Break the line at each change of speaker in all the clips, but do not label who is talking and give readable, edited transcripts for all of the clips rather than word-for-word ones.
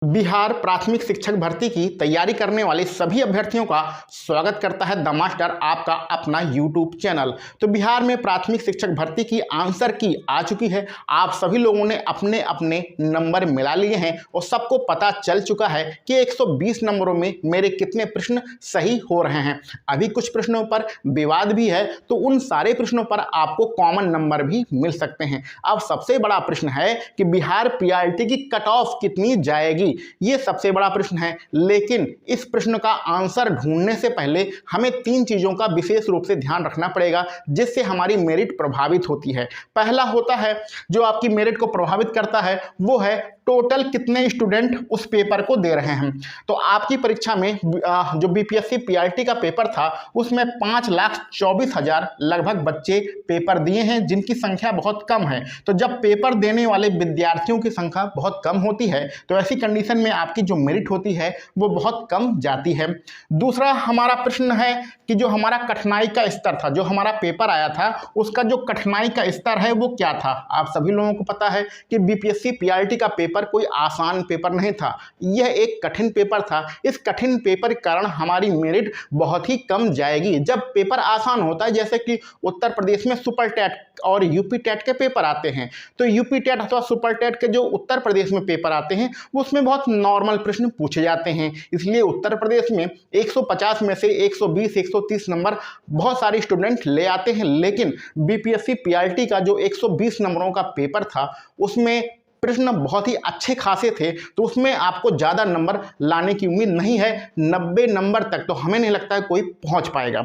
बिहार प्राथमिक शिक्षक भर्ती की तैयारी करने वाले सभी अभ्यर्थियों का स्वागत करता है द मास्टर, आपका अपना यूट्यूब चैनल। तो बिहार में प्राथमिक शिक्षक भर्ती की आंसर की आ चुकी है। आप सभी लोगों ने अपने अपने नंबर मिला लिए हैं और सबको पता चल चुका है कि 120 नंबरों में मेरे कितने प्रश्न सही हो रहे हैं। अभी कुछ प्रश्नों पर विवाद भी है, तो उन सारे प्रश्नों पर आपको कॉमन नंबर भी मिल सकते हैं। अब सबसे बड़ा प्रश्न है कि बिहार पीआरटी की कट ऑफ कितनी जाएगी, ये सबसे बड़ा प्रश्न है। लेकिन इस प्रश्न का आंसर ढूंढने से पहले हमें तीन चीजों का विशेष रूप से ध्यान रखना पड़ेगा जिससे हमारी मेरिट प्रभावित होती है। पहला होता है जो आपकी मेरिट को प्रभावित करता है, वो है टोटल कितने स्टूडेंट उस पेपर को दे रहे हैं। तो आपकी परीक्षा में जो बीपीएससी पीआरटी का पेपर था उसमें 5,24,000 लगभग बच्चे पेपर दिए हैं, जिनकी संख्या बहुत कम है। तो जब पेपर देने वाले विद्यार्थियों की संख्या बहुत कम होती है तो ऐसी कंडीशन में आपकी जो मेरिट होती है वो बहुत कम जाती है। दूसरा हमारा प्रश्न है कि जो हमारा कठिनाई का स्तर था, जो हमारा पेपर आया था उसका जो कठिनाई का स्तर है वो क्या था। आप सभी लोगों को पता है कि बीपीएससी पीआरटी का पेपर कोई आसान पेपर नहीं था, यह एक कठिन पेपर था। इस कठिन पेपर के कारण हमारी मेरिट बहुत ही कम जाएगी। जब पेपर आसान होता है, जैसे कि उत्तर प्रदेश में सुपर टेट और यूपी टेट के पेपर आते हैं, तो यूपी टेट अथवा सुपर टेट के जो उत्तर प्रदेश में पेपर आते हैं उसमें बहुत नॉर्मल प्रश्न पूछे जाते हैं। इसलिए उत्तर प्रदेश में 150 में से 120 130 नंबर बहुत सारे स्टूडेंट ले आते हैं। लेकिन बीपीएससी पीआरटी का जो 120 नंबरों का पेपर था उसमें प्रश्न बहुत ही अच्छे खासे थे, तो उसमें आपको ज़्यादा नंबर लाने की उम्मीद नहीं है। 90 नंबर तक तो हमें नहीं लगता है कोई पहुंच पाएगा।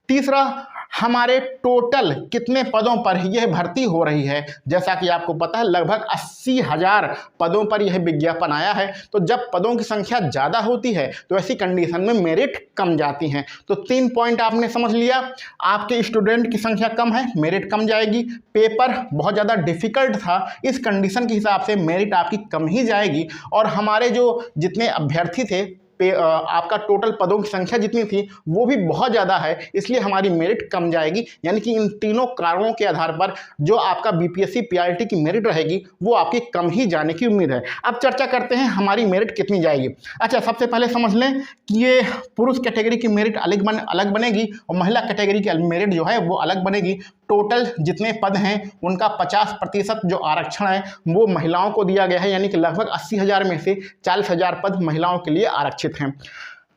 तीसरा, हमारे टोटल कितने पदों पर यह भर्ती हो रही है। जैसा कि आपको पता है लगभग 80,000 पदों पर यह विज्ञापन आया है। तो जब पदों की संख्या ज़्यादा होती है तो ऐसी कंडीशन में मेरिट कम जाती हैं। तो 3 पॉइंट आपने समझ लिया। आपके स्टूडेंट की संख्या कम है, मेरिट कम जाएगी। पेपर बहुत ज़्यादा डिफिकल्ट था, इस कंडीशन के हिसाब से मेरिट आपकी कम ही जाएगी। और हमारे जो जितने अभ्यर्थी थे, आपका टोटल पदों की संख्या जितनी थी वो भी बहुत ज़्यादा है, इसलिए हमारी मेरिट कम जाएगी। यानी कि इन तीनों कारणों के आधार पर जो आपका बीपीएससी पीआरटी की मेरिट रहेगी वो आपकी कम ही जाने की उम्मीद है। अब चर्चा करते हैं हमारी मेरिट कितनी जाएगी। अच्छा, सबसे पहले समझ लें कि ये पुरुष कैटेगरी की मेरिट अलग बनेगी और महिला कैटेगरी की मेरिट जो है वो अलग बनेगी। टोटल जितने पद हैं उनका 50% जो आरक्षण है वो महिलाओं को दिया गया है, यानी कि लगभग 80,000 में से 40,000 पद महिलाओं के लिए आरक्षित हैं।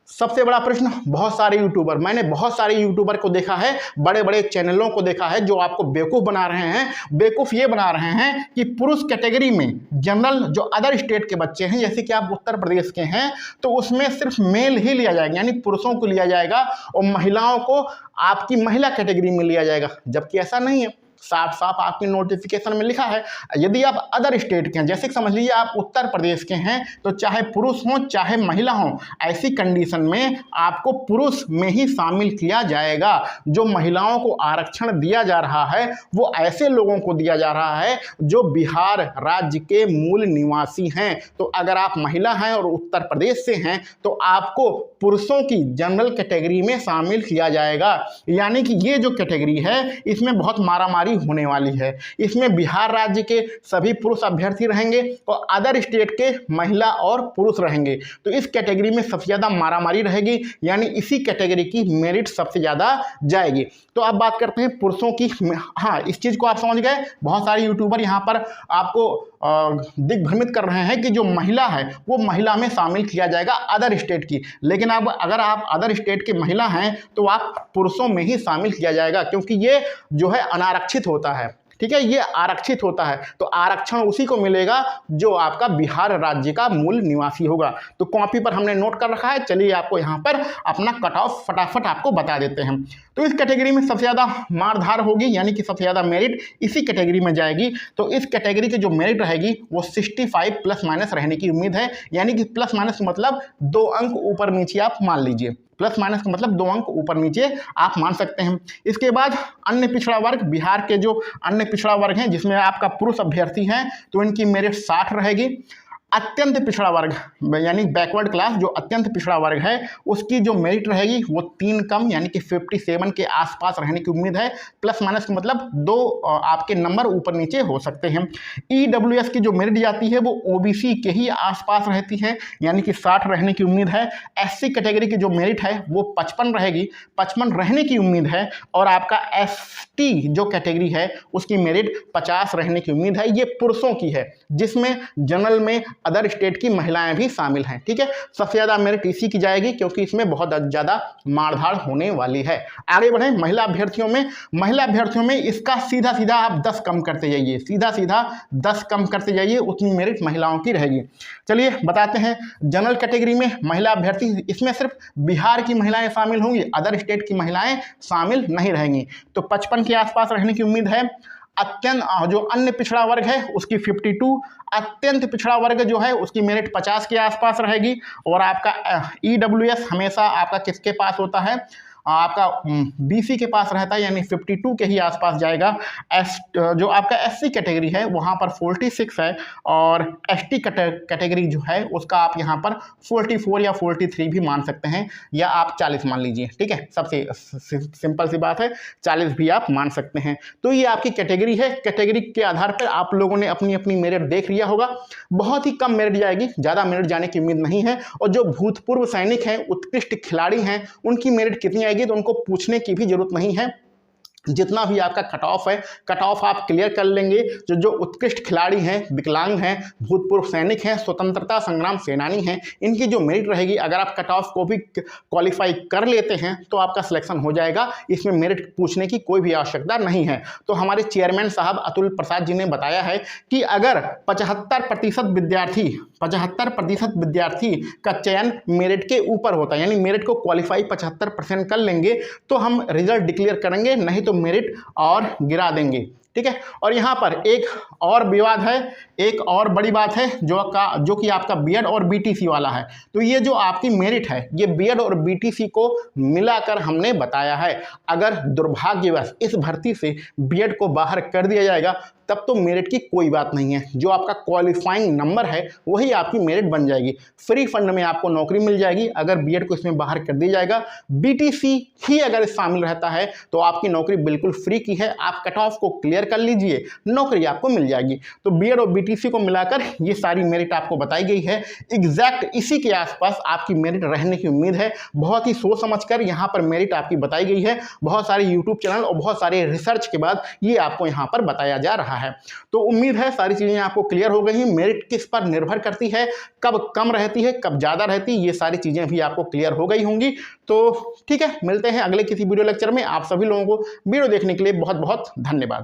सबसे बड़ा प्रश्न, मैंने बहुत सारे यूट्यूबर को देखा है, बड़े बड़े चैनलों को देखा है जो आपको बेवकूफ़ बना रहे हैं। बेवकूफ़ ये बना रहे हैं कि पुरुष कैटेगरी में जनरल जो अदर स्टेट के बच्चे हैं, जैसे कि आप उत्तर प्रदेश के हैं, तो उसमें सिर्फ मेल ही लिया जाएगा, यानी पुरुषों को लिया जाएगा और महिलाओं को आपकी महिला कैटेगरी में लिया जाएगा, जबकि ऐसा नहीं है। साफ साफ आपकी नोटिफिकेशन में लिखा है यदि आप अदर स्टेट के हैं, जैसे कि समझ लीजिए आप उत्तर प्रदेश के हैं, तो चाहे पुरुष हों चाहे महिला हों, ऐसी कंडीशन में आपको पुरुष में ही शामिल किया जाएगा। जो महिलाओं को आरक्षण दिया जा रहा है वो ऐसे लोगों को दिया जा रहा है जो बिहार राज्य के मूल निवासी हैं। तो अगर आप महिला हैं और उत्तर प्रदेश से हैं तो आपको पुरुषों की जनरल कैटेगरी में शामिल किया जाएगा। यानी कि ये जो कैटेगरी है इसमें बहुत मारामारी होने वाली है। इसमें बिहार राज्य के सभी पुरुष अभ्यर्थी रहेंगे और अदर स्टेट के महिला और पुरुष रहेंगे। तो इस कैटेगरी में सबसे ज़्यादा मारामारी रहेगी, यानी इसी कैटेगरी की मेरिट सबसे ज़्यादा जाएगी। तो अब बात करते हैं पुरुषों की। हाँ, इस चीज़ को आप समझ गए। बहुत सारे यूट्यूबर यहाँ पर आपको दिग्भ्रमित कर रहे हैं कि जो महिला है वो महिला में शामिल किया जाएगा अदर स्टेट की, लेकिन अब अगर आप अदर स्टेट के महिला हैं तो आप पुरुषों में ही शामिल किया जाएगा, क्योंकि ये जो है अनारक्षित होता है। ठीक है, ये आरक्षित होता है, तो आरक्षण उसी को मिलेगा जो आपका बिहार राज्य का मूल निवासी होगा। तो कॉपी पर हमने नोट कर रखा है, चलिए आपको यहाँ पर अपना कट ऑफ फटाफट आपको बता देते हैं। तो इस कैटेगरी में सबसे ज़्यादा मारधार होगी, यानी कि सबसे ज़्यादा मेरिट इसी कैटेगरी में जाएगी। तो इस कैटेगरी की जो मेरिट रहेगी वो 65 प्लस माइनस रहने की उम्मीद है, यानी कि प्लस माइनस मतलब 2 अंक ऊपर नीचे आप मान लीजिए। प्लस माइनस का मतलब 2 अंक ऊपर नीचे आप मान सकते हैं। इसके बाद अन्य पिछड़ा वर्ग, बिहार के जो अन्य पिछड़ा वर्ग हैं जिसमें आपका पुरुष अभ्यर्थी हैं तो इनकी मेरिट 60 रहेगी। अत्यंत पिछड़ा वर्ग यानी बैकवर्ड क्लास, जो अत्यंत पिछड़ा वर्ग है उसकी जो मेरिट रहेगी वो 3 कम यानी कि 57 के आसपास रहने की उम्मीद है। प्लस माइनस मतलब 2 आपके नंबर ऊपर नीचे हो सकते हैं। ईडब्ल्यूएस की जो मेरिट जाती है वो ओबीसी के ही आसपास रहती है यानी कि 60 रहने की उम्मीद है। एससी कैटेगरी की जो मेरिट है वो 55 रहेगी, 55 रहने की उम्मीद है। और आपका एसटी जो कैटेगरी है उसकी मेरिट 50 रहने की उम्मीद है। ये पुरुषों की है, जिसमें जनरल में अदर स्टेट की महिलाएं भी शामिल हैं। ठीक है, सबसे ज़्यादा मेरिट इसी की जाएगी क्योंकि इसमें बहुत ज़्यादा मारधाड़ होने वाली है। आगे बढ़े महिला अभ्यर्थियों में इसका सीधा सीधा आप 10 कम करते जाइए, सीधा सीधा 10 कम करते जाइए, उतनी मेरिट महिलाओं की रहेगी। चलिए बताते हैं जनरल कैटेगरी में महिला अभ्यर्थी, इसमें सिर्फ बिहार की महिलाएं शामिल होंगी, अदर स्टेट की महिलाएं शामिल नहीं रहेंगी। तो 55 के आसपास रहने की उम्मीद है। अत्यंत जो अन्य पिछड़ा वर्ग है उसकी 52, अत्यंत पिछड़ा वर्ग जो है उसकी मेरिट 50 के आसपास रहेगी। और आपका ईडब्ल्यूएस हमेशा आपका किसके पास होता है, आपका बीसी के पास रहता है यानी 52 के ही आसपास जाएगा। जो आपका एससी कैटेगरी है वहाँ पर 46 है और एसटी कैटेगरी जो है उसका आप यहाँ पर 44 या 43 भी मान सकते हैं, या आप 40 मान लीजिए। ठीक है, सबसे सिंपल सी बात है, 40 भी आप मान सकते हैं। तो ये आपकी कैटेगरी है। कैटेगरी के आधार पर आप लोगों ने अपनी अपनी मेरिट देख लिया होगा। बहुत ही कम मेरिट जाएगी, ज़्यादा मेरिट जाने की उम्मीद नहीं है। और जो भूतपूर्व सैनिक हैं, उत्कृष्ट खिलाड़ी हैं, उनकी मेरिट कितनी आएगी तो उनको पूछने की भी जरूरत नहीं है। जितना भी आपका कट ऑफ है, कट ऑफ आप क्लियर कर लेंगे। जो उत्कृष्ट खिलाड़ी हैं, विकलांग हैं, भूतपूर्व सैनिक हैं, स्वतंत्रता संग्राम सेनानी हैं, इनकी जो मेरिट रहेगी, अगर आप कट ऑफ को भी क्वालिफाई कर लेते हैं तो आपका सिलेक्शन हो जाएगा। इसमें मेरिट पूछने की कोई भी आवश्यकता नहीं है। तो हमारे चेयरमैन साहब अतुल प्रसाद जी ने बताया है कि अगर 75% विद्यार्थी का चयन मेरिट के ऊपर होता है, यानी मेरिट को क्वालिफाई 75% कर लेंगे तो हम रिजल्ट डिक्लेयर करेंगे, नहीं तो मेरिट और गिरा देंगे। ठीक है, और यहाँ पर एक और विवाद है, एक और बड़ी बात है जो कि आपका बीएड और बीटीसी वाला है। तो ये जो आपकी मेरिट है ये बीएड और बीटीसी को मिलाकर हमने बताया है। अगर दुर्भाग्यवश इस भर्ती से बीएड को बाहर कर दिया जाएगा तब तो मेरिट की कोई बात नहीं है। जो आपका क्वालिफाइंग नंबर है वही आपकी मेरिट बन जाएगी। फ्री फंड में आपको नौकरी मिल जाएगी अगर बीएड को इसमें बाहर कर दिया जाएगा। बीटीसी ही अगर शामिल रहता है तो आपकी नौकरी बिल्कुल फ्री की है। आप कट ऑफ को क्लियर कर लीजिए, नौकरी आपको मिल जाएगी। तो बीएड और बीटीसी को मिलाकर ये सारी मेरिट आपको बताई गई है। एग्जैक्ट इसी के आसपास आपकी मेरिट रहने की उम्मीद है। बहुत ही सोच समझकर यहाँ पर मेरिट आपकी बताई गई है। बहुत सारे यूट्यूब चैनल और बहुत सारे रिसर्च के बाद ये आपको यहाँ पर बताया जा रहा है। तो उम्मीद है सारी चीजें आपको क्लियर हो गई हैं। मेरिट किस पर निर्भर करती है, कब कम रहती है, कब ज्यादा रहती है, ये सारी चीजें भी आपको क्लियर हो गई होंगी। तो ठीक है, मिलते हैं अगले किसी वीडियो लेक्चर में। आप सभी लोगों को वीडियो देखने के लिए बहुत बहुत धन्यवाद।